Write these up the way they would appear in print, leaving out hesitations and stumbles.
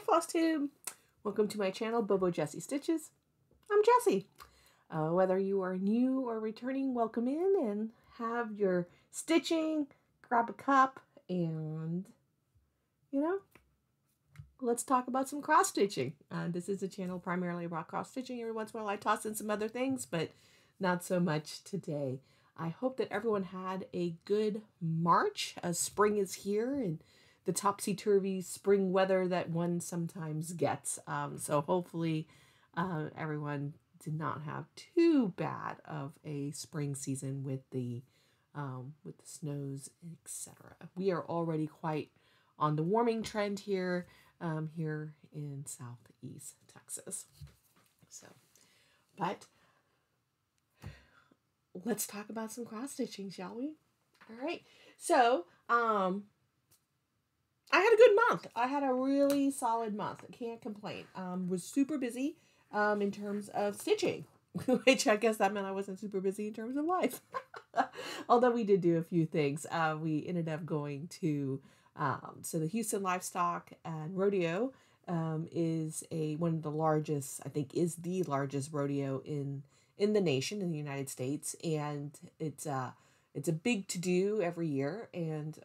Flosstube! Welcome to my channel, Bobo Jessie Stitches. I'm Jessie. Whether you are new or returning, welcome in and have your stitching, grab a cup, and, let's talk about some cross stitching. This is a channel primarily about cross stitching. Every once in a while I toss in some other things, but not so much today. I hope that everyone had a good March. Spring is here and the topsy-turvy spring weather that one sometimes gets. So hopefully everyone did not have too bad of a spring season with the snows, etc. We are already quite on the warming trend here, here in Southeast Texas. So, but let's talk about some cross stitching, shall we? All right. So, I had a good month. I had a really solid month. I can't complain. Was super busy in terms of stitching, which I guess that meant I wasn't super busy in terms of life. Although we did do a few things. We ended up going to, so the Houston Livestock and Rodeo is one of the largest, I think is the largest rodeo in the nation, in the United States. And it's a big to-do every year. And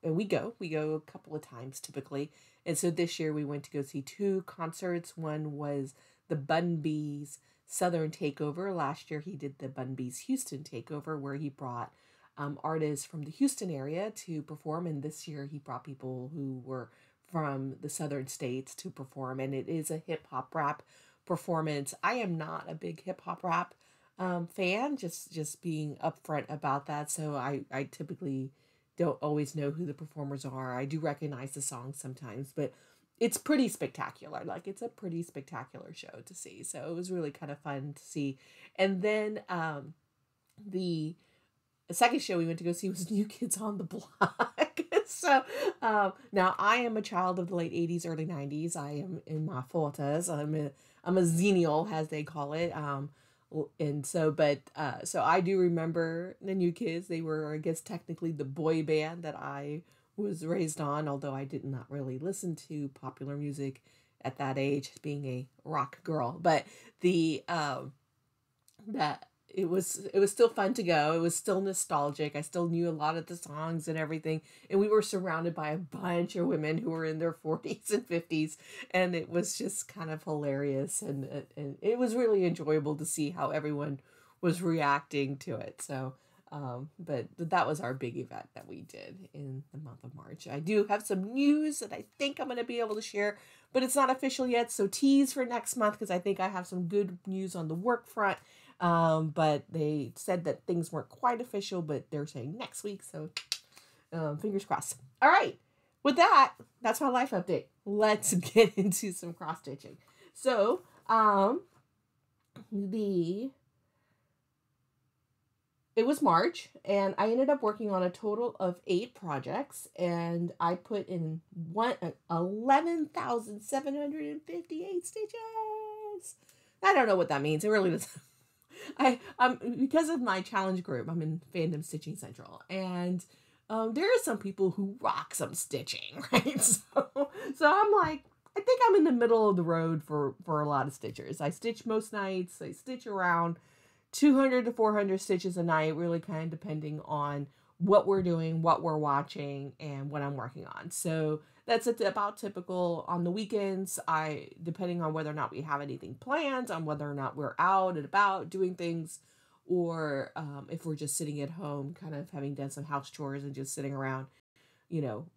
we go a couple of times typically. And so this year we went to go see two concerts. One was the Bun Bees Southern Takeover. Last year he did the Bun Bees Houston Takeover, where he brought artists from the Houston area to perform. And this year he brought people who were from the southern states to perform. And it is a hip hop rap performance. I am not a big hip hop rap fan, just being upfront about that. So I typically don't always know who the performers are. I do recognize the songs sometimes, but it's pretty spectacular. Like, it's a pretty spectacular show to see. So it was really kind of fun to see. And then the second show we went to go see was New Kids on the Block. So now I am a child of the late 80s, early 90s. I am in my 40s. I'm a xennial, as they call it. And so, so I do remember the New Kids. They were, I guess, technically the boy band that I was raised on, although I did not really listen to popular music at that age, being a rock girl. But it was still fun to go. It was still nostalgic. I still knew a lot of the songs and everything. And we were surrounded by a bunch of women who were in their 40s and 50s. And it was just kind of hilarious. And it was really enjoyable to see how everyone was reacting to it. So, but that was our big event that we did in the month of March. I do have some news that I think I'm going to be able to share, but it's not official yet. So tease for next month, because I think I have some good news on the work front. But they said that things weren't quite official, but they're saying next week. So, fingers crossed. All right. With that, that's my life update. Let's get into some cross stitching. So, it was March, and I ended up working on a total of 8 projects, and I put in 11,758 stitches. I don't know what that means. It really doesn't. Because of my challenge group, I'm in Fandom Stitching Central, and there are some people who rock some stitching, right? So I'm like, I think I'm in the middle of the road for a lot of stitchers. I stitch most nights. I stitch around 200 to 400 stitches a night, really kind of depending on what we're doing, what we're watching, and what I'm working on. So that's about typical. On the weekends, depending on whether or not we have anything planned, on whether or not we're out and about doing things, or if we're just sitting at home, kind of having done some house chores and just sitting around,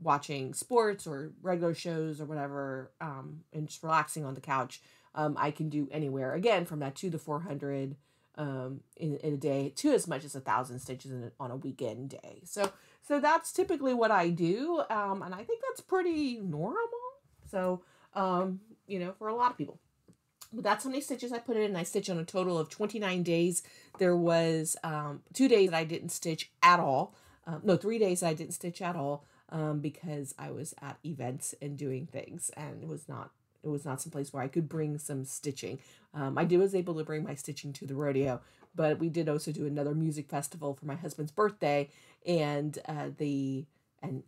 watching sports or regular shows or whatever, and just relaxing on the couch, I can do anywhere, again, from that 2 to 400 in a day to as much as 1,000 stitches on a weekend day. So that's typically what I do. And I think that's pretty normal. So, for a lot of people. But that's how many stitches I put in. I stitched on a total of 29 days. There was 2 days that I didn't stitch at all. 3 days that I didn't stitch at all because I was at events and doing things, and it was not someplace where I could bring some stitching. I was able to bring my stitching to the rodeo, but we did also do another music festival for my husband's birthday, and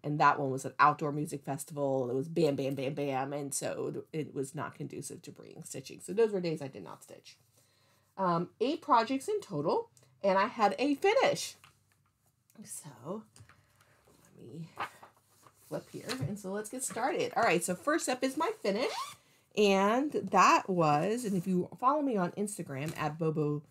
and that one was an outdoor music festival. It was bam, bam, bam, bam. And so it was not conducive to bringing stitching. So those were days I did not stitch. 8 projects in total, and I had a finish. So let me flip here. And so let's get started. All right. So first up is my finish. And that was, and if you follow me on Instagram at Bobo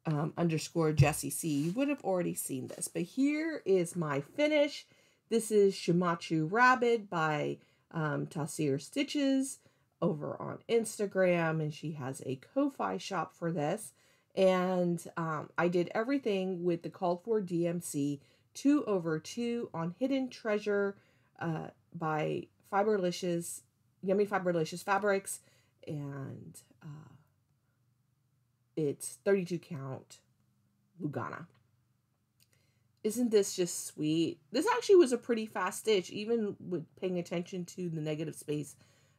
_ Jessie C, you would have already seen this. But here is my finish. This is Shimanchu Rabbit by Tarsier Stitches over on Instagram, and she has a Ko-Fi shop for this. And I did everything with the called for DMC 2/2 on Hidden Treasure by Fiberlicious, Yummy Fiberlicious Fabrics, and it's 32 count Lugana. Isn't this just sweet? This actually was a pretty fast stitch, even with paying attention to the negative space,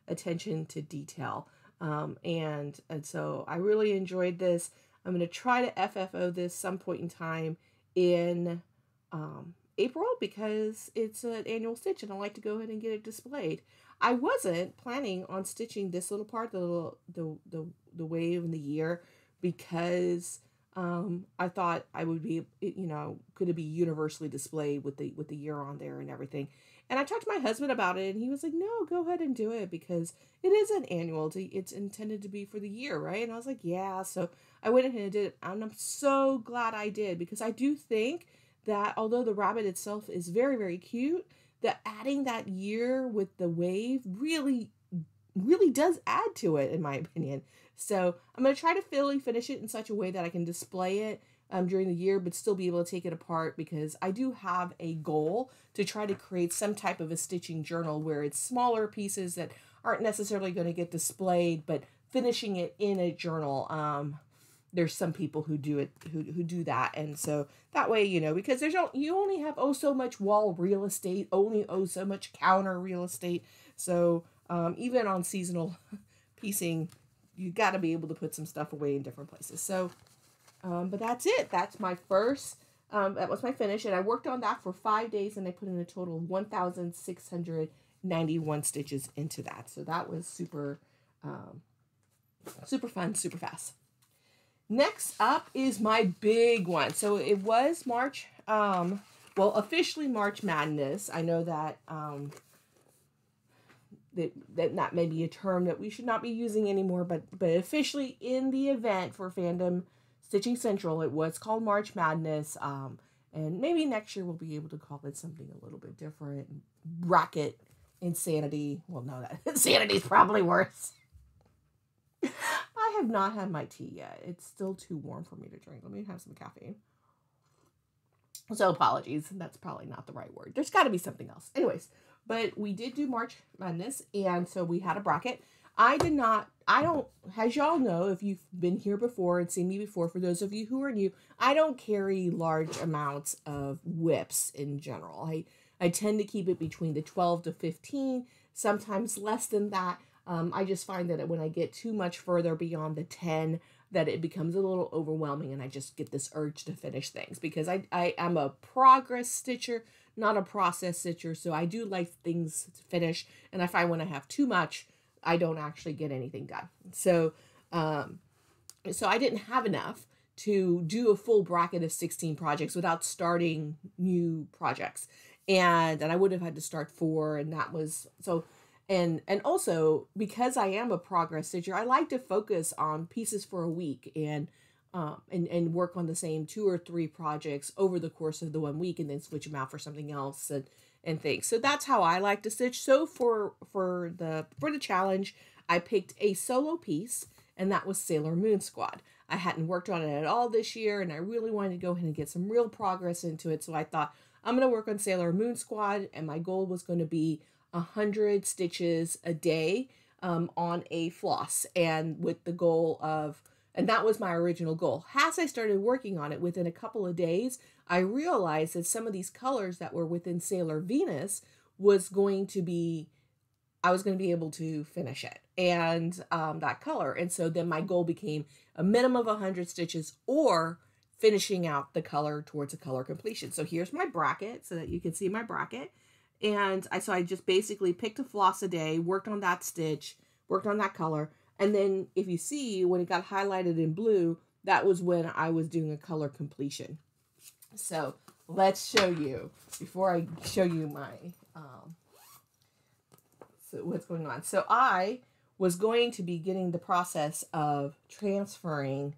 attention to detail. And so I really enjoyed this. I'm going to try to FFO this some point in time in April, because it's an annual stitch and I like to go ahead and get it displayed. I wasn't planning on stitching this little part, the wave in the year, because I thought I would be, could it be universally displayed with the year on there and everything. And I talked to my husband about it, and he was like, no, go ahead and do it, because it is an annual. It's intended to be for the year, right? And I was like, yeah. So I went ahead and did it, and I'm so glad I did, because I do think that although the rabbit itself is very, very cute, that adding that year with the wave really does add to it, in my opinion. So I'm going to try to finish it in such a way that I can display it during the year, but still be able to take it apart, because I do have a goal to try to create some type of a stitching journal where it's smaller pieces that aren't necessarily going to get displayed, but finishing it in a journal. There's some people who do it, who do that. And so that way, because you only have so much wall real estate, only so much counter real estate. So even on seasonal piecing, you got to be able to put some stuff away in different places. So, but that's it. That's my first, that was my finish. And I worked on that for 5 days, and I put in a total of 1,691 stitches into that. So that was super, super fun, super fast. Next up is my big one. So it was March, officially March Madness. I know that, that may be a term that we should not be using anymore, but officially in the event for Fandom Stitching Central, it was called March Madness. And maybe next year we'll be able to call it something a little bit different. Bracket Insanity. Well, no, that Insanity is probably worse. I have not had my tea yet. It's still too warm for me to drink. Let me have some caffeine. So apologies. That's probably not the right word. There's got to be something else. Anyways, but we did do March Madness, and so we had a bracket. As y'all know, if you've been here before and seen me before, for those of you who are new, I don't carry large amounts of WIPs in general. I tend to keep it between the 12 to 15, sometimes less than that. I just find that when I get too much further beyond the 10, that it becomes a little overwhelming, and I just get this urge to finish things, because I am a progress stitcher, not a process stitcher. So I do like things to finish, and I find when I have too much, I don't actually get anything done. So, so I didn't have enough to do a full bracket of 16 projects without starting new projects. And I would have had to start 4, and that was, so, and also because I am a progress stitcher, I like to focus on pieces for a week and work on the same 2 or 3 projects over the course of the 1 week, and then switch them out for something else and things. So that's how I like to stitch. So for the challenge, I picked a solo piece, and that was Sailor Moon Squad. I hadn't worked on it at all this year, and I really wanted to go ahead and get some real progress into it. So I thought, I'm going to work on Sailor Moon Squad, and my goal was going to be 100 stitches a day on a floss, and with the goal of, and that was my original goal. As I started working on it, within a couple of days, I realized that some of these colors that were within Sailor Venus I was going to be able to finish it, and that color. And so then my goal became a minimum of 100 stitches, or finishing out the color towards a color completion. So here's my bracket, so that you can see my bracket. And so I just basically picked a floss a day, worked on that stitch, worked on that color. And then if you see, when it got highlighted in blue, that was when I was doing a color completion. So let's show you, before I show you my, so what's going on. So I was going to be getting the process of transferring,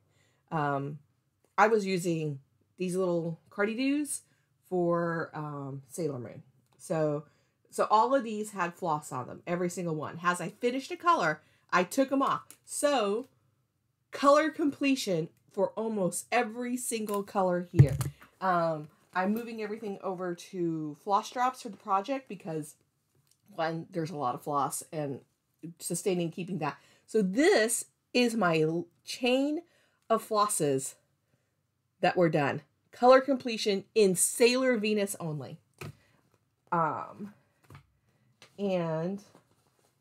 I was using these little cardi-doos for Sailor Moon. So all of these had floss on them, every single one. As I finished a color, I took them off. So color completion for almost every single color here. I'm moving everything over to floss drops for the project because, one, there's a lot of floss and sustaining, keeping that. So this is my chain of flosses that were done. Color completion in Sailor Venus only. And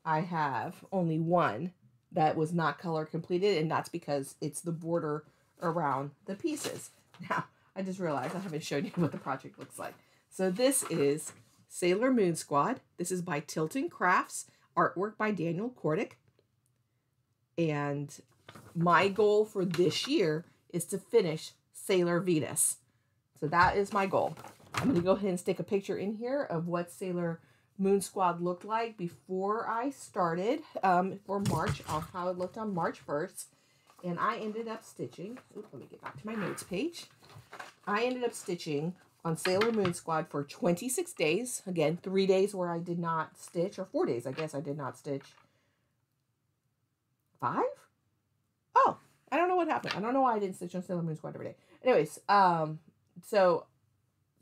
I have only one that was not color completed, and that's because it's the border around the pieces. Now, I just realized I haven't shown you what the project looks like. So this is Sailor Moon Squad. This is by Tilton Crafts, artwork by Daniel Kordek. And my goal for this year is to finish Sailor Venus. So that is my goal. I'm going to go ahead and stick a picture in here of what Sailor Moon Squad looked like before I started for March, on how it looked on March 1st. And I ended up stitching, let me get back to my notes page. I ended up stitching on Sailor Moon Squad for 26 days. Again, 3 days where I did not stitch, or 4 days, I guess I did not stitch. 5? Oh, I don't know what happened. I don't know why I didn't stitch on Sailor Moon Squad every day. Anyways, so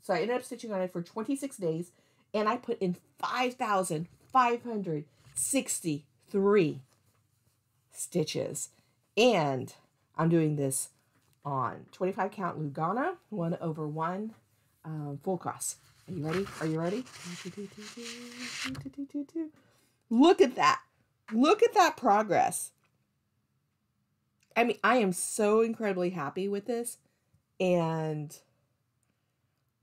I ended up stitching on it for 26 days, and I put in 5,563 stitches. And I'm doing this on 25 count Lugana, 1/1, full cross. Are you ready? Are you ready? Look at that. Look at that progress. I mean, I am so incredibly happy with this. And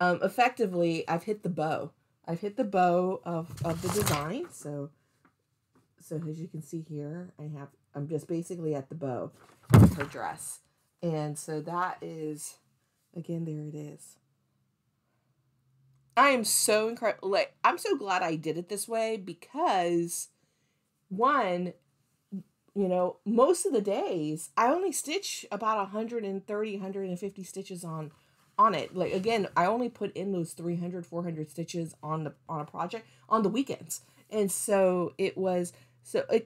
effectively, I've hit the bow. I've hit the bow of the design. So as you can see here, I'm just basically at the bow of her dress. And so that is, again, there it is. I am so incredible. Like, I'm so glad I did it this way because, one, you know, most of the days I only stitch about 130, 150 stitches on it. Like, again, I only put in those 300, 400 stitches on a project on the weekends. And so it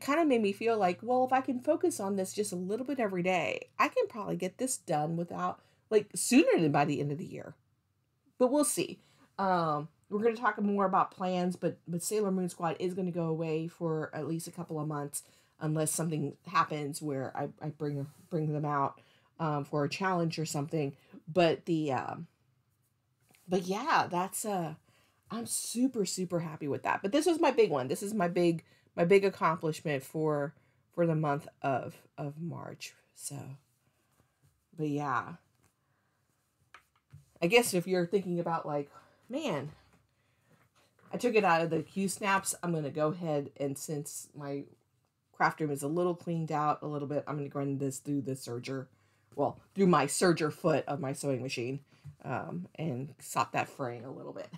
kind of made me feel like, well, if I can focus on this just a little bit every day, I can probably get this done without, like, sooner than by the end of the year. But we'll see. We're going to talk more about plans, but Sailor Moon Squad is going to go away for at least a couple of months unless something happens where I bring them out for a challenge or something. But yeah, that's I'm super, super happy with that. But this was my big one. This is my big accomplishment for the month of March. So, but yeah, I guess if you're thinking about, like, man, I took it out of the Q-snaps, I'm going to go ahead and, since my craft room is a little cleaned out a little bit, I'm going to run this through the serger, well, through my serger foot of my sewing machine, and sop that fraying a little bit.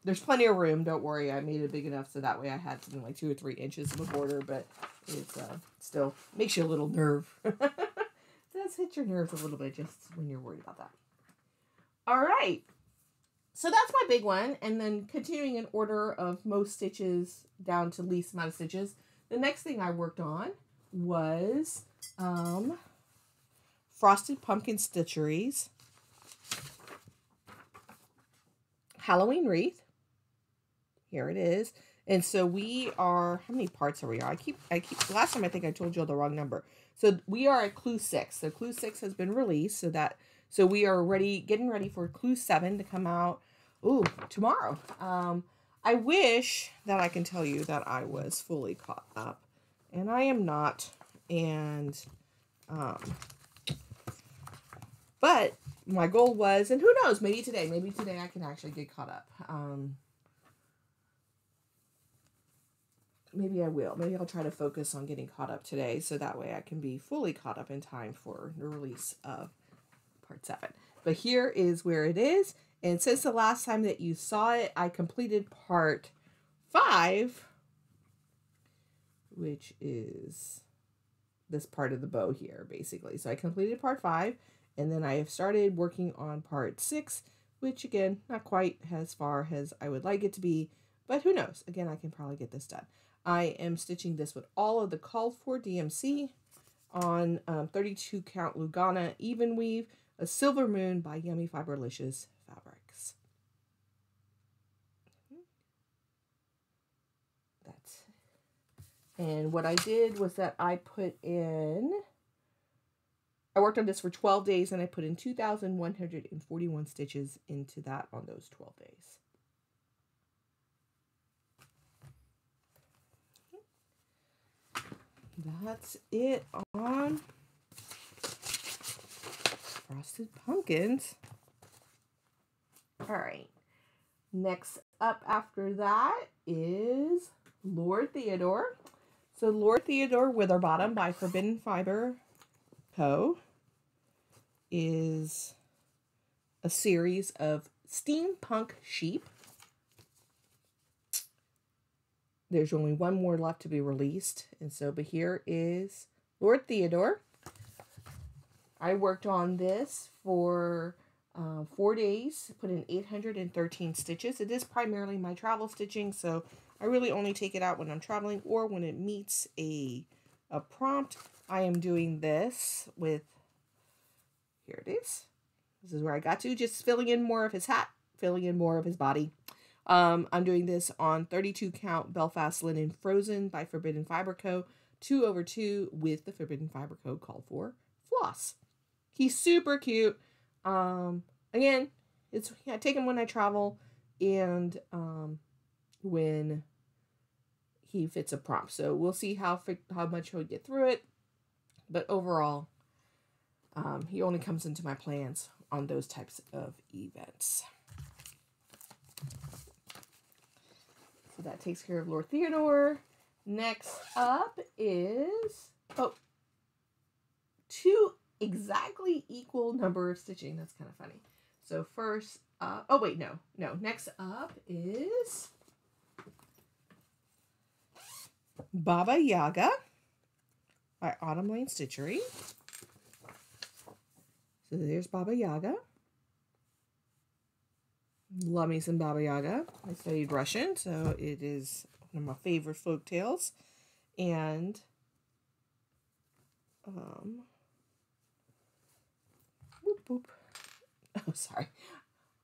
There's plenty of room, don't worry. I made it big enough so that way I had something like 2 or 3 inches of a border, but it still makes you a little nerve. It does hit your nerves a little bit just when you're worried about that. All right. So that's my big one. And then continuing in order of most stitches down to least amount of stitches, the next thing I worked on was Frosted Pumpkin Stitchery's Halloween Wreath. Here it is. And so we are, how many parts are we on? I keep, last time I think I told you all the wrong number. So we are at Clue 6. So Clue 6 has been released. So we are getting ready for Clue 7 to come out, tomorrow. I wish that I can tell you that I was fully caught up, and I am not. And, but my goal was, and who knows, maybe today I can actually get caught up. maybe I will. Maybe I'll try to focus on getting caught up today, so that way I can be fully caught up in time for the release of part 7. But here is where it is. And since the last time that you saw it, I completed part 5, which is this part of the bow here, basically. So I completed part 5, and then I have started working on part 6, which again, not quite as far as I would like it to be, but who knows? Again, I can probably get this done. I am stitching this with all of the called for DMC on 32 count Lugana even weave, a silver moon by Yummy Fiberlicious fabrics. That's it. And what I did was that I worked on this for 12 days, and I put in 2,141 stitches into that on those 12 days. That's it on Frosted Pumpkins. All right. Next up after that is Lord Theodore. So Lord Theodore Witherbottom by Forbidden Fiber Co. is a series of steampunk sheep. There's only one more left to be released. And so, but here is Lord Theodore. I worked on this for 4 days, put in 813 stitches. It is primarily my travel stitching, so I really only take it out when I'm traveling or when it meets a prompt. I am doing this with, here it is. This is where I got to, just filling in more of his hat, filling in more of his body. I'm doing this on 32 count Belfast Linen Frozen by Forbidden Fiber Co. 2/2 with the Forbidden Fiber Co. called for floss. He's super cute. Again, I take him when I travel and when he fits a prompt. So we'll see how much he'll get through it. But overall, he only comes into my plans on those types of events. So that takes care of Lord Theodore. Next up is, two exactly equal number of stitching. That's kind of funny. So first, next up is Baba Yaga by Autumn Lane Stitchery. So there's Baba Yaga. Love me some Baba Yaga. I studied Russian, so it is one of my favorite folk tales. And oh, sorry.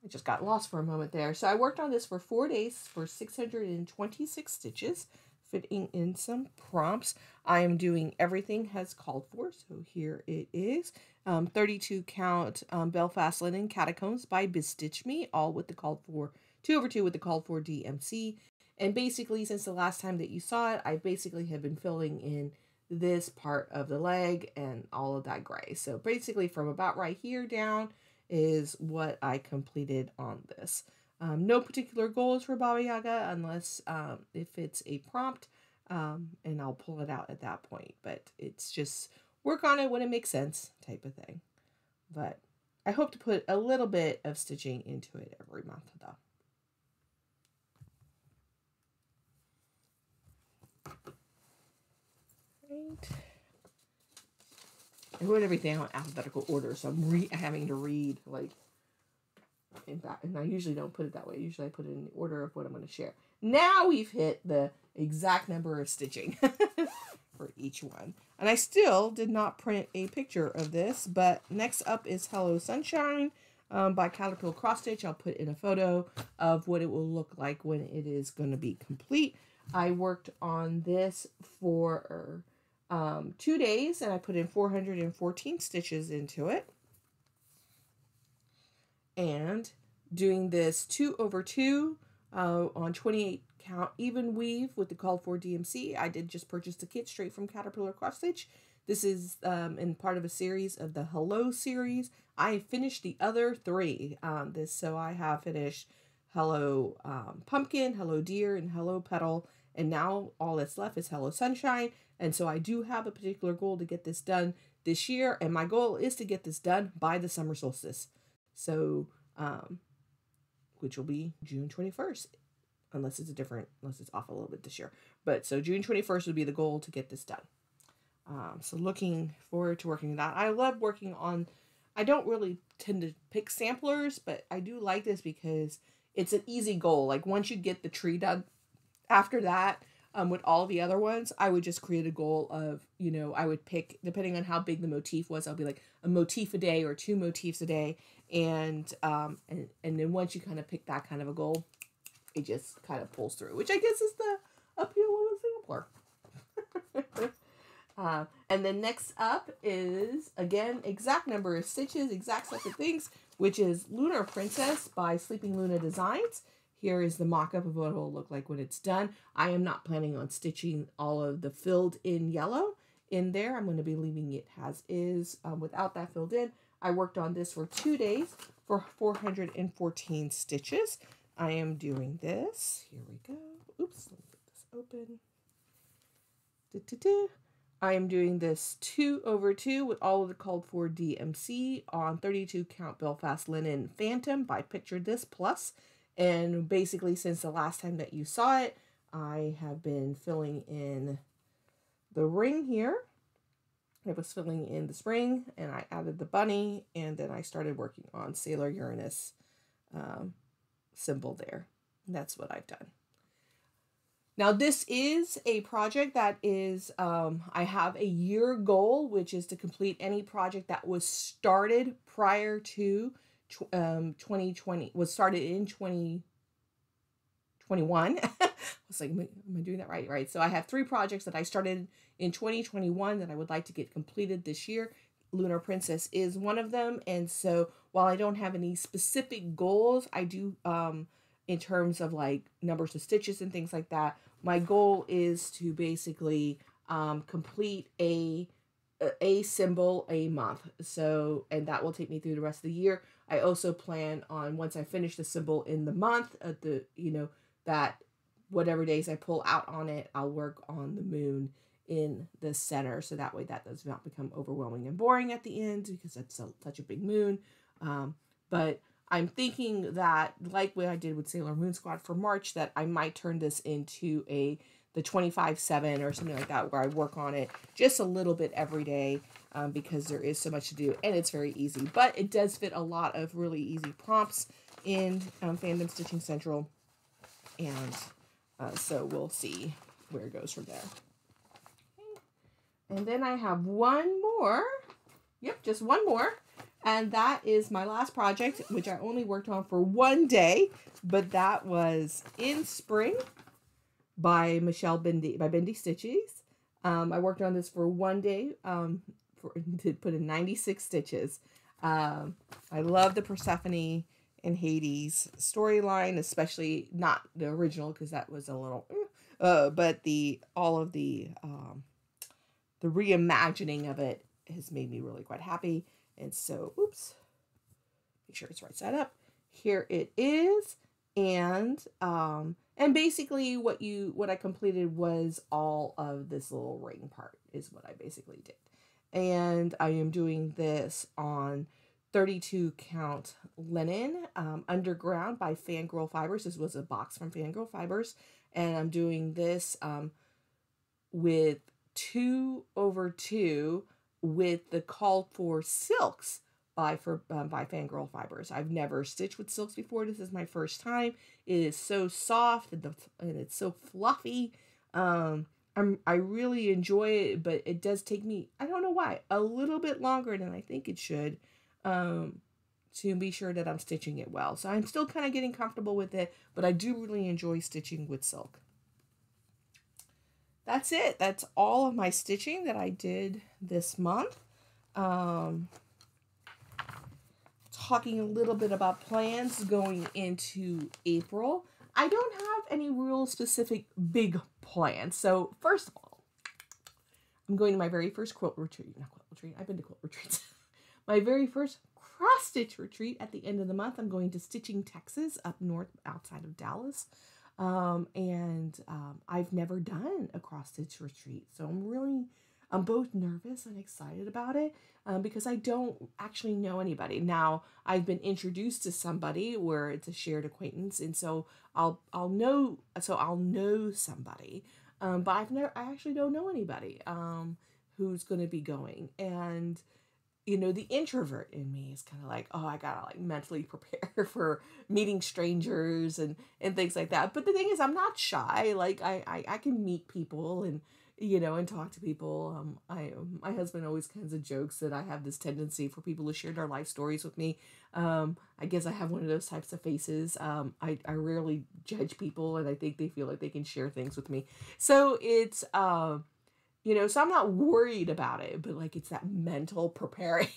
I just got lost for a moment there. So I worked on this for 4 days for 626 stitches, fitting in some prompts. I am doing everything as called for, so here it is. 32 count Belfast Linen Catacombs by BeStitchMe, all with the called for 2/2 with the called for DMC. And basically, since the last time that you saw it, I basically have been filling in this part of the leg and all of that gray. So basically from about right here down is what I completed on this. No particular goals for Baba Yaga unless if it's a prompt, and I'll pull it out at that point. But it's just work on it when it makes sense type of thing. But I hope to put a little bit of stitching into it every month though. Right. I wrote everything on alphabetical order, so I'm having to read like in that, and I usually don't put it that way. Usually I put it in the order of what I'm going to share. Now we've hit the exact number of stitching for each one. And I still did not print a picture of this, but next up is Hello Sunshine by Catacombs Cross Stitch. I'll put in a photo of what it will look like when it is going to be complete. I worked on this for 2 days, and I put in 414 stitches into it. And doing this 2/2 on 28 count even weave with the called for DMC. I did just purchase the kit straight from Caterpillar Cross Stitch. This is in part of a series of the Hello series. I finished the other 3. So I have finished Hello Pumpkin, Hello Deer, and Hello Petal. And now all that's left is Hello Sunshine. And so I do have a particular goal to get this done this year. And my goal is to get this done by the summer solstice. So, which will be June 21st. Unless it's off a little bit this year. But so June 21st would be the goal to get this done. So looking forward to working that. I love working on, I don't really tend to pick samplers, but I do like this because it's an easy goal. Like once you get the tree done, after that, with all the other ones, I would just create a goal of, you know, I would pick, depending on how big the motif was, I'll be like a motif a day or 2 motifs a day. And then once you kind of pick that kind of a goal, it just kind of pulls through, which I guess is the appeal of a sampler. And then next up is, again, exact number of stitches, exact set of things, which is Lunar Princess by Sleeping Luna Designs. Here is the mock-up of what it will look like when it's done. I am not planning on stitching all of the filled in yellow in there. I'm going to be leaving it as is without that filled in. I worked on this for 2 days for 414 stitches. I am doing this. Here we go. Oops, let me get this open. I am doing this 2/2 with all of the called for DMC on 32 count Belfast Linen Phantom by Picture This Plus. And basically since the last time that you saw it, I have been filling in the ring here. I was filling in the spring and I added the bunny, and then I started working on Sailor Uranus symbol there. And that's what I've done. Now this is a project that is, I have a year goal, which is to complete any project that was started prior to 2020, was started in 2021. I was like, am I doing that right? Right. So I have 3 projects that I started in 2021 that I would like to get completed this year. Lunar Princess is one of them. And so while I don't have any specific goals, I do, in terms of like numbers of stitches and things like that, my goal is to basically complete a symbol a month. So, and that will take me through the rest of the year. I also plan on, once I finish the symbol in the month, that whatever days I pull out on it, I'll work on the moon in the center. So that way that does not become overwhelming and boring at the end, because that's such a big moon. But I'm thinking that, like what I did with Sailor Moon Squad for March, that I might turn this into the 25/7 or something like that, where I work on it just a little bit every day, because there is so much to do and it's very easy. But it does fit a lot of really easy prompts in Fandom Stitching Central, and so we'll see where it goes from there. Okay. And then I have one more. Yep, just one more. And that is my last project, which I only worked on for 1 day, but that was In Spring by Michelle Bindi, by Bindi Stitches. I worked on this for 1 day, to put in 96 stitches. I love the Persephone and Hades storyline, especially not the original, because that was a little, but all of the reimagining of it has made me really quite happy. And so, oops, make sure it's right side up. Here it is. And basically what I completed was all of this little ring part is what I basically did. And I am doing this on 32 count linen, underground by Fangirl Fibers. This was a box from Fangirl Fibers. And I'm doing this, with 2/2 with the called for silks by Fangirl Fibers. I've never stitched with silks before. This is my first time. It is so soft and it's so fluffy. I really enjoy it, but it does take me, I don't know why, a little bit longer than I think it should, to be sure that I'm stitching it well. So I'm still kind of getting comfortable with it, but I do really enjoy stitching with silk. That's it. That's all of my stitching that I did this month. Talking a little bit about plans going into April. I don't have any real specific big plans. So first of all, I'm going to my very first quilt retreat. Not quilt retreat. I've been to quilt retreats. My very first cross stitch retreat at the end of the month. I'm going to Stitching, Texas, up north outside of Dallas. I've never done a cross stitch retreat. So I'm both nervous and excited about it, because I don't actually know anybody. Now, I've been introduced to somebody where it's a shared acquaintance, and so I'll know somebody. But I actually don't know anybody who's going to be going. And the introvert in me is kind of like, oh, I gotta like mentally prepare for meeting strangers and things like that. But the thing is, I'm not shy. Like I can meet people and talk to people. My husband always kinds of jokes that I have this tendency for people to share their life stories with me. I guess I have one of those types of faces. I rarely judge people, and I think they feel like they can share things with me. So it's so I'm not worried about it, but like it's that mental preparing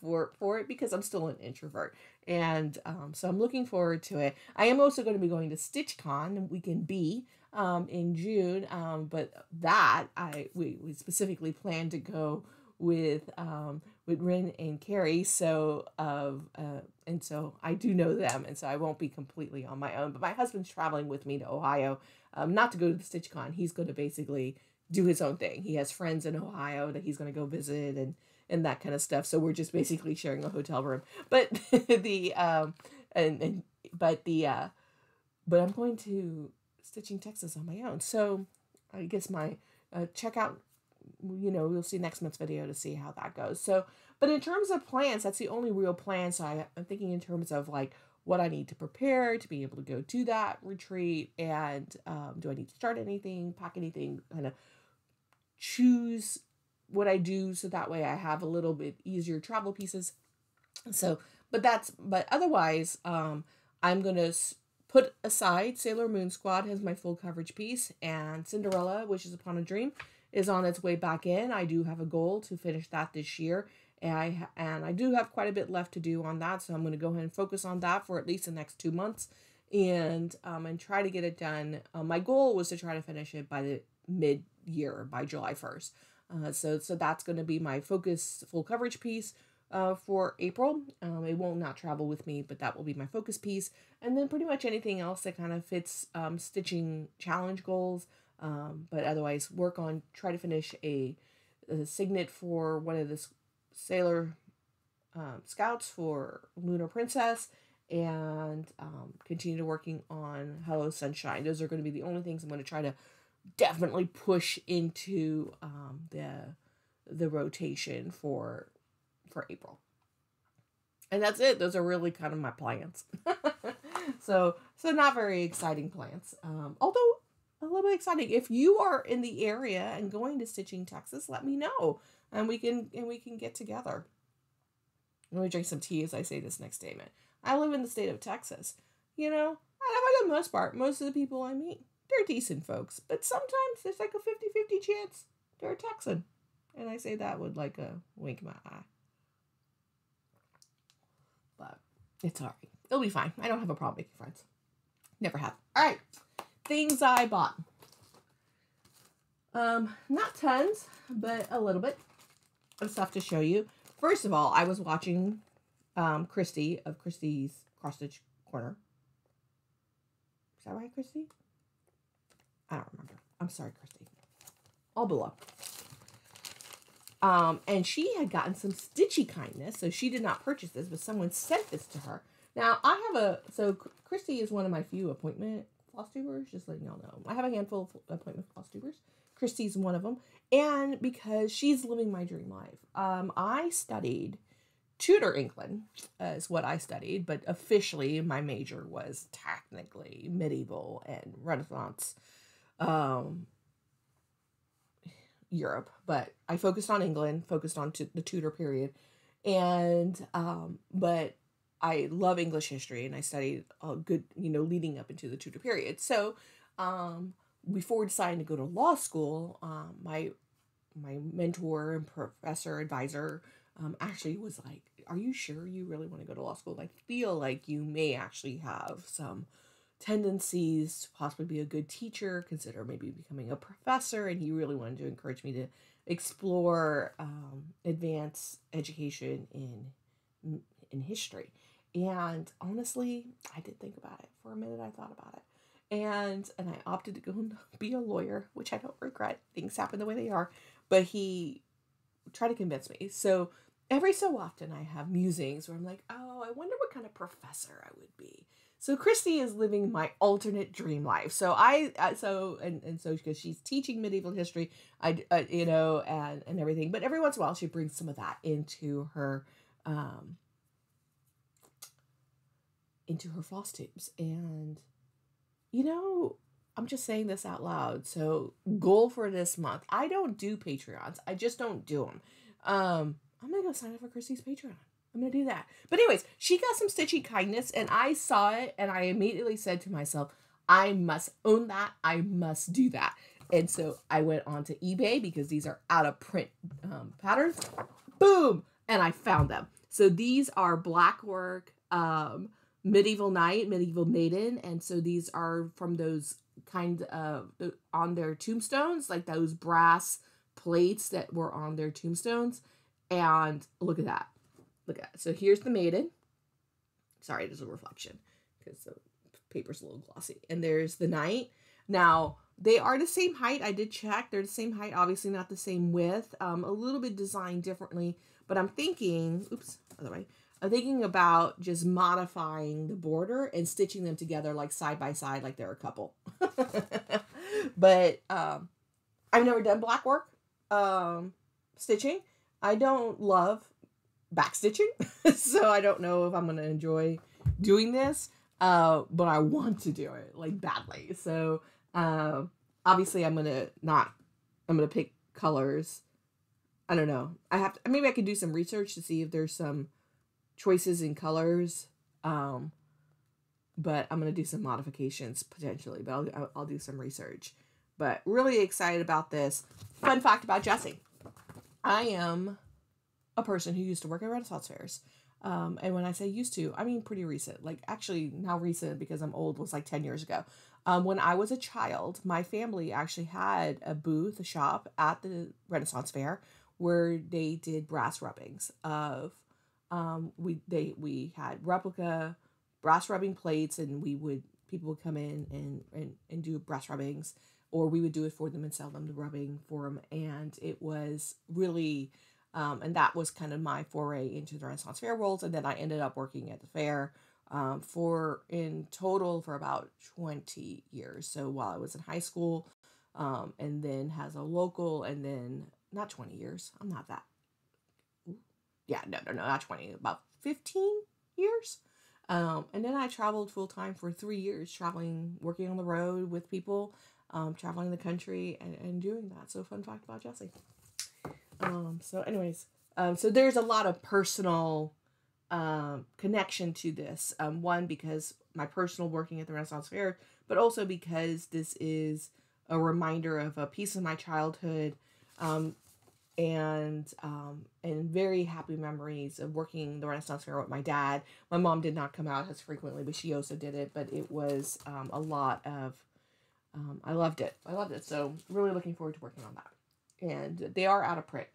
for it, because I'm still an introvert. And so I'm looking forward to it. I am also going to be going to StitchCon Weekend B in June, but that we specifically plan to go with Rin and Carrie, and so I do know them, and so I won't be completely on my own. But my husband's traveling with me to Ohio, not to go to the StitchCon. He's going to basically do his own thing. He has friends in Ohio that he's going to go visit and that kind of stuff. So we're just basically sharing a hotel room. But but I'm going to Stitching Texas on my own. So I guess my check out, you'll see next month's video to see how that goes. So, but in terms of plans, that's the only real plan. So I'm thinking in terms of like what I need to prepare to be able to go to that retreat, and do I need to start anything, pack anything, kind of choose what I do so that way I have a little bit easier travel pieces. So, but otherwise, I'm going to put aside Sailor Moon Squad has my full coverage piece, and Cinderella, Wishes Upon a Dream, is on its way back in. I do have a goal to finish that this year, and I do have quite a bit left to do on that, so I'm going to go ahead and focus on that for at least the next 2 months, and try to get it done. My goal was to try to finish it by the mid-year, by July 1st. So that's going to be my focus full coverage piece for April. It will not travel with me, but that will be my focus piece. And then pretty much anything else that kind of fits stitching challenge goals. But otherwise, try to finish a signet for one of the Sailor Scouts for Lunar Princess, and continue to working on Hello Sunshine. Those are going to be the only things I'm going to try to definitely push into the rotation for April. And that's it. Those are really kind of my plans. So not very exciting plans. Although a little bit exciting. If you are in the area and going to Stitching Texas, let me know, and we can get together. Let me drink some tea as I say this next statement. I live in the state of Texas. For the most part, most of the people I meet, they're decent folks. But sometimes there's like a 50-50 chance they're a Texan. And I say that with like a wink in my eye. But it's all right. It'll be fine. I don't have a problem making friends. Never have. All right. Things I bought. Not tons, but a little bit of stuff to show you. First of all, I was watching Christy of Christy's Cross Stitch Corner. Is that right, Christy? I don't remember. I'm sorry, Christy. All below. And she had gotten some stitchy kindness, so she did not purchase this, but someone sent this to her. Now, so Christy is one of my few appointment floss tubers, just letting y'all know. I have a handful of appointment floss tubers. Christy's one of them, and because she's living my dream life. I studied Tudor England, is what I studied, but officially my major was technically medieval and Renaissance Europe, but I focused on England, focused on the Tudor period, and but I love English history, and I studied a good, leading up into the Tudor period. So before deciding to go to law school, my mentor and professor advisor actually was like, "Are you sure you really want to go to law school? I feel like you may actually have some tendencies to possibly be a good teacher, consider maybe becoming a professor," and he really wanted to encourage me to explore advanced education in history. And honestly, I did think about it for a minute. I thought about it, And I opted to go and be a lawyer, which I don't regret. Things happen the way they are. But he tried to convince me. So every so often I have musings where I'm like, oh, I wonder what kind of professor I would be. So Christy is living my alternate dream life. So so because she's teaching medieval history, you know, and everything. But every once in a while she brings some of that into her floss tubes. And you know, I'm just saying this out loud. So goal for this month. I don't do Patreons. I just don't do them. I'm going to go sign up for Christy's Patreon. I'm going to do that. But anyways, she got some stitchy kindness and I saw it and I immediately said to myself, I must own that. I must do that. And so I went on to eBay because these are out of print patterns. Boom! And I found them. So these are black work, medieval knight, medieval maiden. And so these are from those kind of on their tombstones, like those brass plates that were on their tombstones. And look at that. Look at that. So here's the maiden. Sorry, there's a reflection because the paper's a little glossy. And there's the knight. Now, they are the same height. I did check. They're the same height. Obviously not the same width. A little bit designed differently. But I'm thinking, oops, other way. I'm thinking about just modifying the border and stitching them together like side by side like they're a couple. But I've never done black work stitching. I don't love back stitching, so I don't know if I'm going to enjoy doing this, but I want to do it like badly. So obviously I'm going to pick colors. I don't know. Maybe I could do some research to see if there's some choices in colors. But I'm going to do some modifications potentially, but I'll do some research. But really excited about this. Fun fact about Jessie. I am a person who used to work at Renaissance fairs. And when I say used to, I mean pretty recent. Like actually now recent because I'm old was like 10 years ago. When I was a child, my family actually had a booth, a shop at the Renaissance fair where they did brass rubbings of, we had replica brass rubbing plates and people would come in and do brass rubbings, or we would do it for them and sell them the rubbing for them. And it was really, and that was kind of my foray into the Renaissance fair world. And then I ended up working at the fair in total for about 20 years. So while I was in high school, and then has a local, and then not 20 years. I'm not that. Yeah, no, not 20, about 15 years. And then I traveled full time for 3 years, working on the road with people, traveling the country and doing that. So fun fact about Jessie. So anyways, so there's a lot of personal connection to this. One, because my personal working at the Renaissance Fair, but also because this is a reminder of a piece of my childhood, and very happy memories of working the Renaissance Fair with my dad. My mom did not come out as frequently, but she also did it. But it was a lot of, I loved it. So really looking forward to working on that. And they are out of print.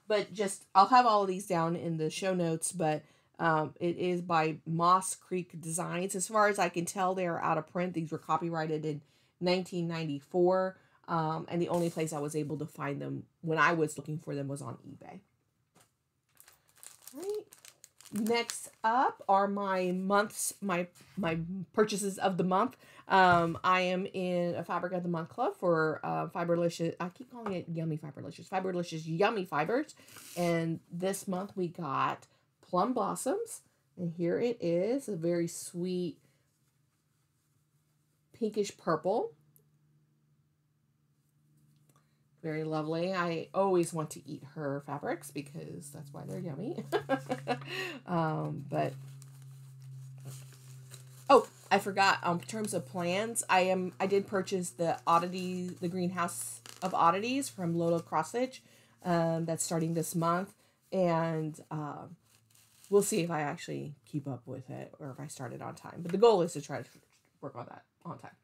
But I'll have all of these down in the show notes, but it is by Moss Creek Designs. As far as I can tell, they are out of print. These were copyrighted in 1994. And the only place I was able to find them when I was looking for them was on eBay. Right. Next up are my purchases of the month. I am in a Fabric of the Month club for Fiberlicious. I keep calling it Yummy Fiberlicious. Fiberlicious Yummy Fibers. And this month we got Plum Blossoms. And here it is, a very sweet pinkish purple. Very lovely. I always want to eat her fabrics because that's why they're yummy. I forgot, in terms of plans, I did purchase the Greenhouse of Oddities from Lola Cross Stitch. That's starting this month. And we'll see if I actually keep up with it or if I start it on time. But the goal is to try to work on that on time.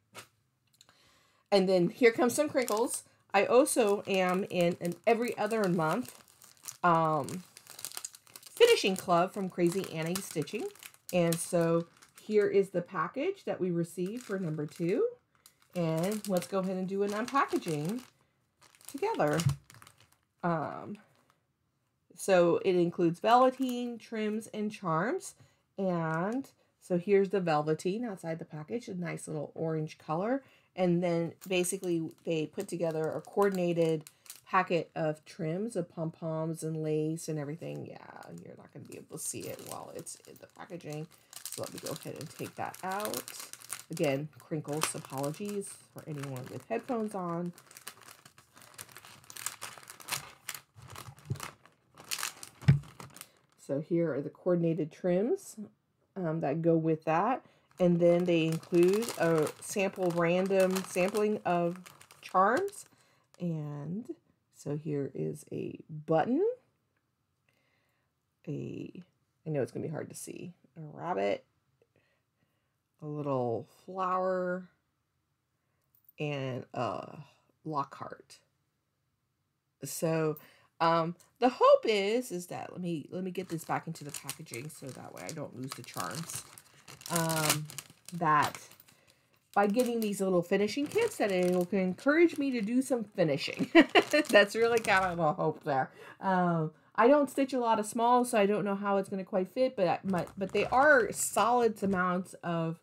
And then here comes some crinkles. I also am in an every other month finishing club from Crazy Annie Stitching. And so here is the package that we received for number 2. And let's go ahead and do an unpackaging together. So it includes velveteen, trims, and charms. And so here's the velveteen outside the package, a nice little orange color. And then basically they put together a coordinated packet of trims, of pom-poms and lace and everything. Yeah, you're not going to be able to see it while it's in the packaging. So let me go ahead and take that out. Again, crinkles, apologies for anyone with headphones on. So here are the coordinated trims that go with that. And then they include a random sampling of charms. And so here is a button. I know it's going to be hard to see. A rabbit. A little flower. And a Lockhart. So the hope is that let me get this back into the packaging so that way I don't lose the charms. That by getting these little finishing kits that it will encourage me to do some finishing. That's really kind of a hope there. I don't stitch a lot of small, so I don't know how it's going to quite fit, but they are solid amounts of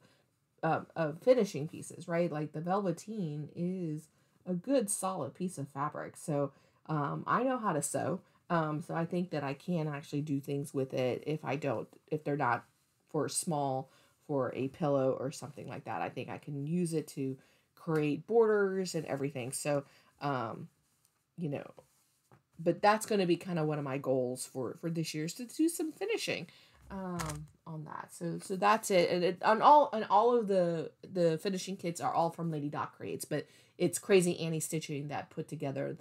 finishing pieces, right? Like the velveteen is a good solid piece of fabric. So I know how to sew. So I think that I can actually do things with it if they're not for small, for a pillow or something like that. I think I can use it to create borders and everything. So, you know, but that's going to be kind of one of my goals for this year is to do some finishing on that. So that's it. And all of the finishing kits are all from Lady Doc Creates, but it's Crazy Annie Stitching that put together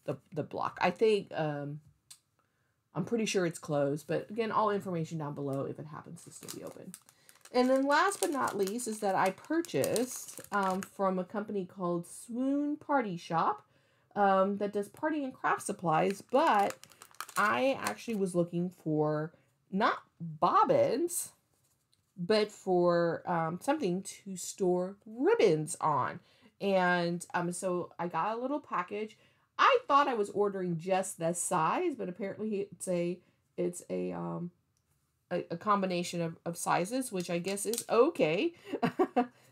the block. I think I'm pretty sure it's closed, but again, all information down below if it happens to still be open. And then last but not least is that I purchased from a company called Swoon Party Shop that does party and craft supplies, but I actually was looking for not bobbins, but for something to store ribbons on. And so I got a little package. I thought I was ordering just this size, but apparently it's a combination of sizes, which I guess is okay.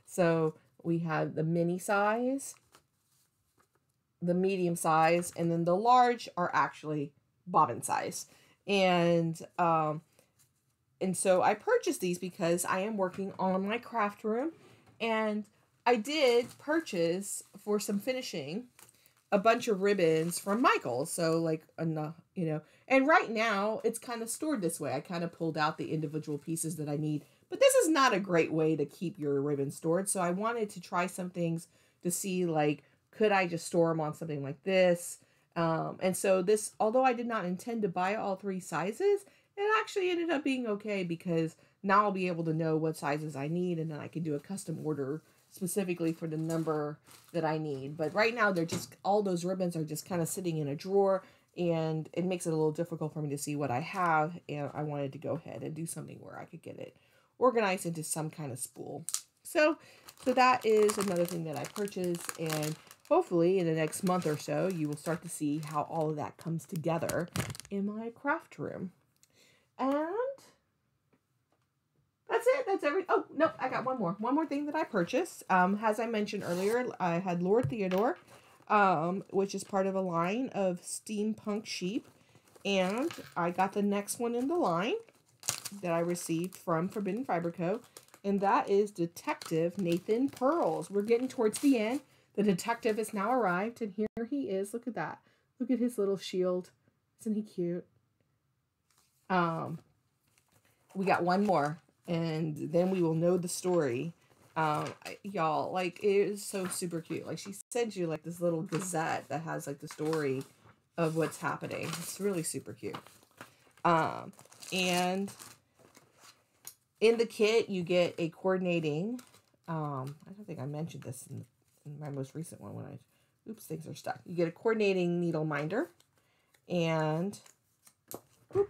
So we have the mini size, the medium size, and then the large are actually bobbin size. And so I purchased these because I am working on my craft room, and I did purchase for some finishing a bunch of ribbons from Michaels. So like, you know, and right now it's kind of stored this way. I kind of pulled out the individual pieces that I need, but this is not a great way to keep your ribbons stored. So I wanted to try some things to see, like, could I just store them on something like this? And so this, although I did not intend to buy all 3 sizes, it actually ended up being okay because now I'll be able to know what sizes I need, and then I can do a custom order specifically for the number that I need. But right now they're just, all those ribbons are just kind of sitting in a drawer, and it makes it a little difficult for me to see what I have, and I wanted to go ahead and do something where I could get it organized into some kind of spool. So that is another thing that I purchased, and hopefully in the next month or so you will start to see how all of that comes together in my craft room. And that's it. That's every. Oh, no, I got one more thing that I purchased. As I mentioned earlier, I had Lord Theodore, which is part of a line of steampunk sheep. And I got the next one in the line that I received from Forbidden Fiber Co. And that is Detective Nathan Pearls. We're getting towards the end. The detective has now arrived, and here he is. Look at that. Look at his little shield. Isn't he cute? We got one more, and then we will know the story. Y'all, like, it is so super cute. Like, she sends you like this little gazette that has like the story of what's happening. It's really super cute. And in the kit you get a coordinating, I don't think I mentioned this in my most recent one when oops, things are stuck. You get a coordinating needle minder, and we're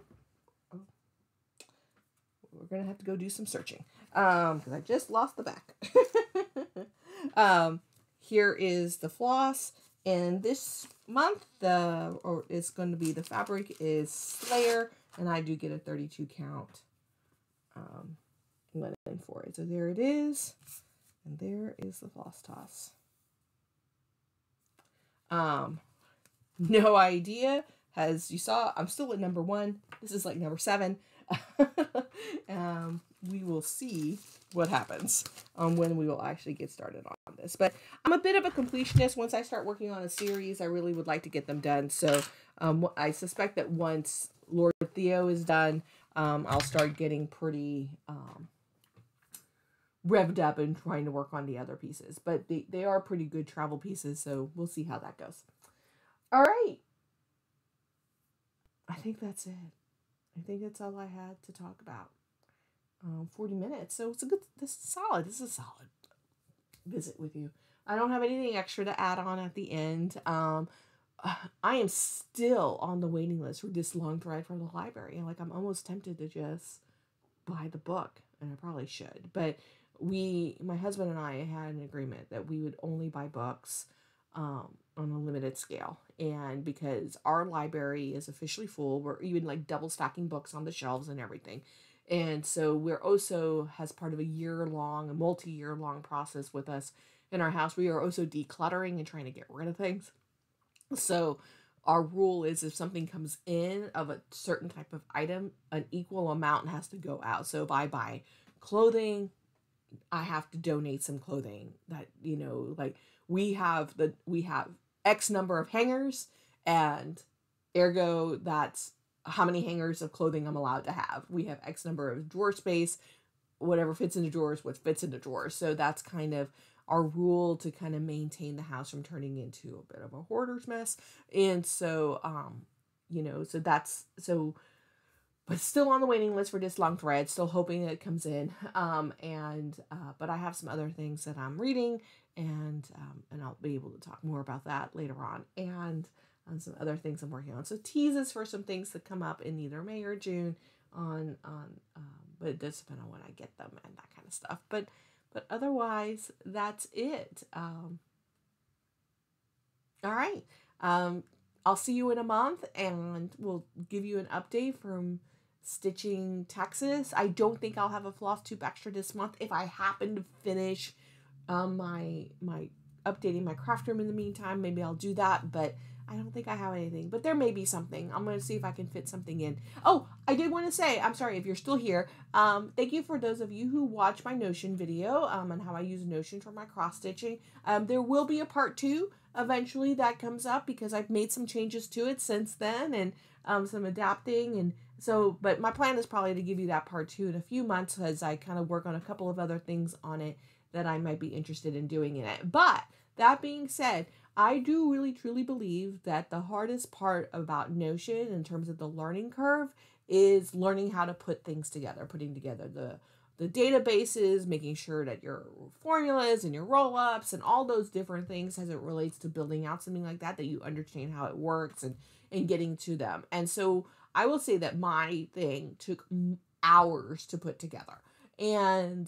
gonna have to go do some searching. because I just lost the back. Here is the floss, and this month it's going to be the fabric is Slayer, and I do get a 32 count linen for it. So there it is, and there is the floss toss. No idea. As you saw, I'm still at number 1. This is like number 7. We will see what happens when we will actually get started on this. But I'm a bit of a completionist. Once I start working on a series, I really would like to get them done. So I suspect that once Lord Theo is done, I'll start getting pretty revved up and trying to work on the other pieces. But they are pretty good travel pieces, so we'll see how that goes. All right. I think that's it. I think that's all I had to talk about. 40 minutes. So it's a good, this is solid. This is a solid visit with you. I don't have anything extra to add on at the end. I am still on the waiting list for this long thread from the library. And like, I'm almost tempted to just buy the book, and I probably should. But my husband and I had an agreement that we would only buy books on a limited scale. And because our library is officially full, we're even like double stacking books on the shelves and everything. And so we're also, as part of a multi-year long process with us in our house, we are also decluttering and trying to get rid of things. So our rule is if something comes in of a certain type of item, an equal amount has to go out. So if I buy clothing, I have to donate some clothing that, you know, like we have X number of hangers, and ergo that's how many hangers of clothing I'm allowed to have. We have X number of drawer space, whatever fits into drawers, what fits into drawers. So that's kind of our rule to kind of maintain the house from turning into a bit of a hoarder's mess. And so, you know, but still on the waiting list for this long thread, still hoping that it comes in. But I have some other things that I'm reading, and I'll be able to talk more about that later on. And some other things I'm working on. So teases for some things that come up in either May or June but it does depend on when I get them and that kind of stuff. But otherwise, that's it. All right. I'll see you in a month, and we'll give you an update from Stitching Texas. I don't think I'll have a Flosstube extra this month. If I happen to finish my updating my craft room in the meantime, maybe I'll do that, but I don't think I have anything, but there may be something. I'm going to see if I can fit something in. Oh, I did want to say, I'm sorry if you're still here. Thank you for those of you who watch my Notion video and how I use Notion for my cross stitching. There will be a part 2 eventually that comes up because I've made some changes to it since then, and some adapting. And so, but my plan is probably to give you that part 2 in a few months as I kind of work on a couple of other things on it that I might be interested in doing in it. But that being said, I do really truly believe that the hardest part about Notion in terms of the learning curve is learning how to put things together, putting together the databases, making sure that your formulas and your roll-ups and all those different things as it relates to building out something like that you understand how it works and getting to them. And so I will say that my thing took hours to put together. And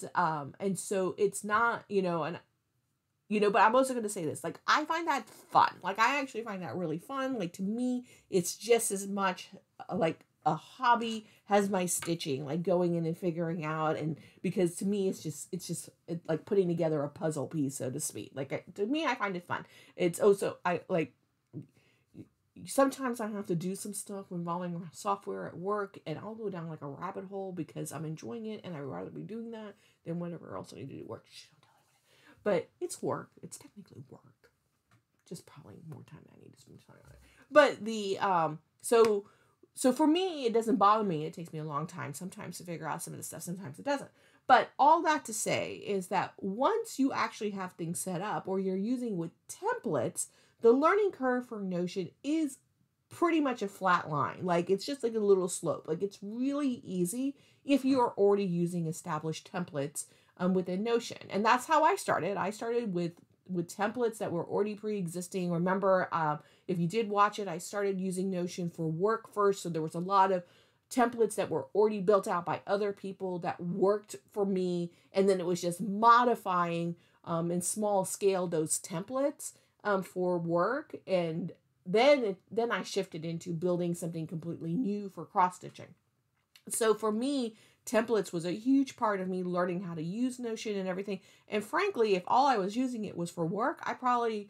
so it's not, but I'm also going to say this, like, I find that fun. Like, I actually find that really fun. Like, to me, it's just as much like a hobby as my stitching, like going in and figuring out. And because to me, it's just like putting together a puzzle piece, so to speak. Like, to me, I find it fun. It's also, sometimes I have to do some stuff involving software at work, and I'll go down like a rabbit hole because I'm enjoying it, and I'd rather be doing that than whatever else I need to do work. But it's work. It's technically work. Just probably more time than I need to spend time on it. But so for me, it doesn't bother me. It takes me a long time sometimes to figure out some of the stuff. Sometimes it doesn't. But all that to say is that once you actually have things set up or you're using with templates, the learning curve for Notion is pretty much a flat line. Like, it's just like a little slope. Like, it's really easy if you're already using established templates within Notion. And that's how I started. I started with templates that were already pre-existing. Remember, if you did watch it, I started using Notion for work first. So there was a lot of templates that were already built out by other people that worked for me. And then it was just modifying in small scale those templates for work. And then I shifted into building something completely new for cross stitching. So for me, templates was a huge part of me learning how to use Notion and everything. And frankly, if all I was using it was for work, I probably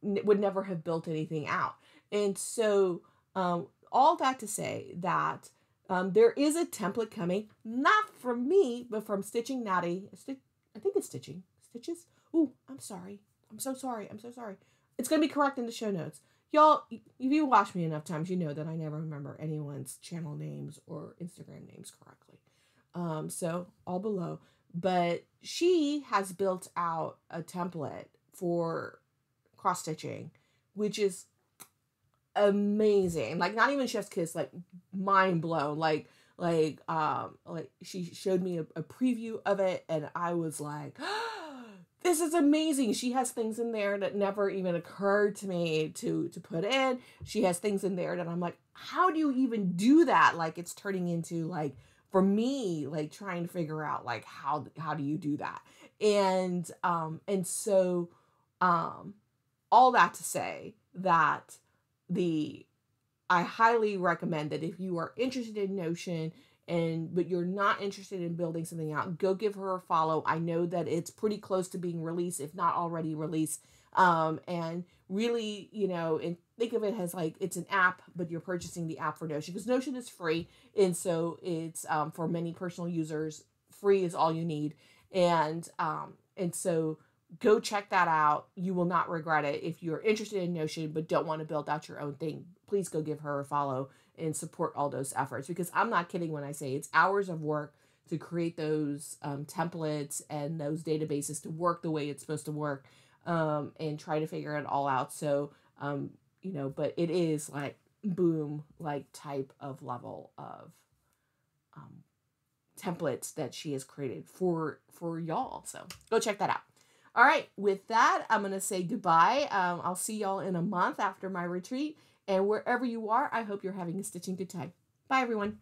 would never have built anything out. And so all that to say that there is a template coming, not from me, but from Stitching Natty. I think it's Stitches. Ooh, I'm sorry. I'm so sorry. It's going to be correct in the show notes. Y'all, if you watch me enough times, you know that I never remember anyone's channel names or Instagram names correctly. So all below. But she has built out a template for cross stitching, which is amazing. Like, not even chef's kiss, like mind blown. Like she showed me a preview of it, and I was like, this is amazing. She has things in there that never even occurred to me to put in. She has things in there that I'm like, how do you even do that? Like, it's turning into, like, for me, like trying to figure out like how do you do that? And so all that to say that I highly recommend that if you are interested in Notion but you're not interested in building something out, go give her a follow. I know that it's pretty close to being released, if not already released. And really, and think of it as like it's an app, but you're purchasing the app for Notion, because Notion is free. And so it's for many personal users, free is all you need. And so go check that out. You will not regret it. If you're interested in Notion but don't want to build out your own thing, please go give her a follow and support all those efforts, because I'm not kidding when I say it's hours of work to create those templates and those databases to work the way it's supposed to work, and try to figure it all out. So, but it is like boom, like type of level of templates that she has created for y'all. So go check that out. All right, with that, I'm going to say goodbye. I'll see y'all in a month after my retreat. And wherever you are, I hope you're having a stitching good time. Bye, everyone.